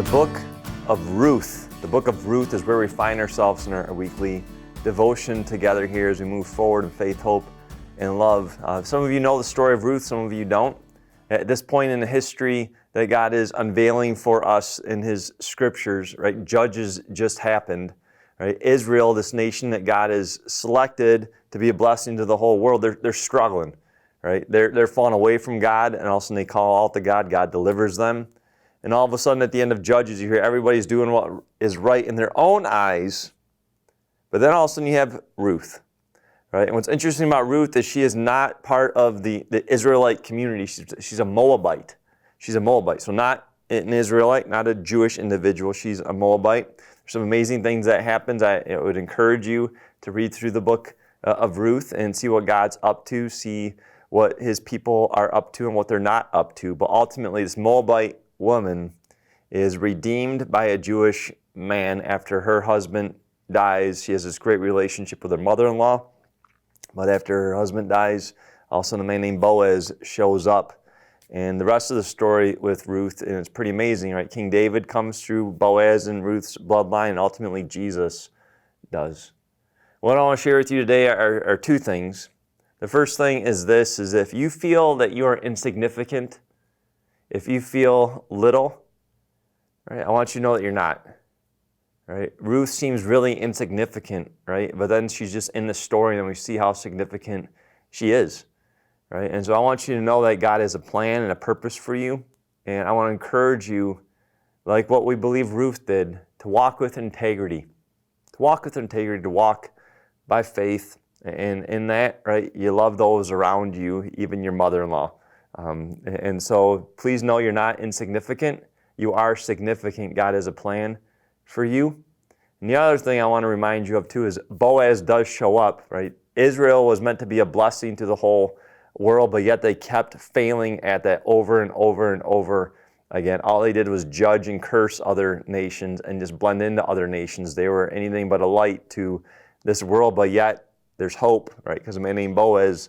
The book of Ruth. The book of Ruth is where we find ourselves in our weekly devotion together here as we move forward in faith, hope, and love. Some of you know the story of Ruth, some of you don't. At this point in the history that God is unveiling for us in His scriptures, right? Judges just happened, right? Israel, this nation that God has selected to be a blessing to the whole world, they're struggling, right? They're falling away from God, and all of a sudden they call out to God. God delivers them. And all of a sudden at the end of Judges, you hear everybody's doing what is right in their own eyes. But then all of a sudden you have Ruth, right? And what's interesting about Ruth is she is not part of the Israelite community. She's a Moabite. She's a Moabite. So not an Israelite, not a Jewish individual. She's a Moabite. There's some amazing things that happens. I would encourage you to read through the book of Ruth and see what God's up to, see what His people are up to and what they're not up to. But ultimately, this Moabite woman is redeemed by a Jewish man after her husband dies. She has this great relationship with her mother-in-law, but after her husband dies, all of a sudden a man named Boaz shows up. And the rest of the story with Ruth, and it's pretty amazing, right? King David comes through Boaz and Ruth's bloodline, and ultimately Jesus does. What I want to share with you today are two things. The first thing is this, is if you feel that you are insignificant, if you feel little, right, I want you to know that you're not. Right? Ruth seems really insignificant, right? But then she's just in the story and we see how significant she is. Right? And so I want you to know that God has a plan and a purpose for you. And I want to encourage you, like what we believe Ruth did, to walk with integrity. To walk with integrity, to walk by faith. And in that, right, you love those around you, even your mother-in-law. And so please know you're not insignificant. You are significant. God has a plan for you. And the other thing I want to remind you of too is Boaz does show up, right? Israel was meant to be a blessing to the whole world, but yet they kept failing at that over and over and over again. All they did was judge and curse other nations and just blend into other nations. They were anything but a light to this world, but yet there's hope, right? Because a man named Boaz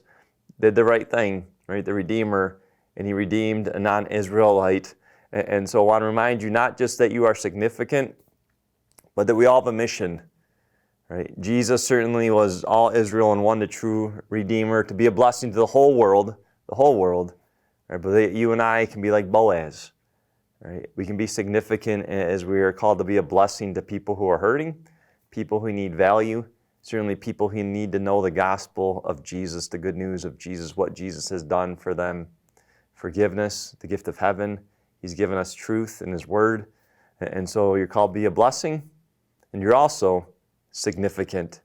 did the right thing, right? The Redeemer, and he redeemed a non-Israelite. And so I want to remind you not just that you are significant, but that we all have a mission, right? Jesus certainly was all Israel and one, the true Redeemer, to be a blessing to the whole world, right? But you and I can be like Boaz, right? We can be significant as we are called to be a blessing to people who are hurting, people who need value, certainly people who need to know the gospel of Jesus, the good news of Jesus, what Jesus has done for them, forgiveness, the gift of heaven. He's given us truth in His Word. And so you're called to be a blessing, and you're also significant,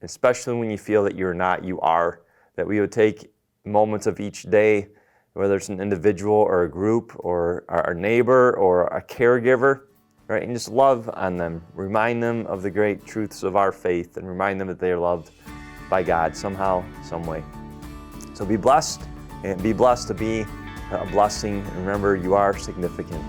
especially when you feel that you're not, you are. That we would take moments of each day, whether it's an individual or a group or our neighbor or a caregiver, right, and just love on them. Remind them of the great truths of our faith and remind them that they are loved by God somehow, some way. So be blessed, and be blessed to be a blessing. And remember, you are significant.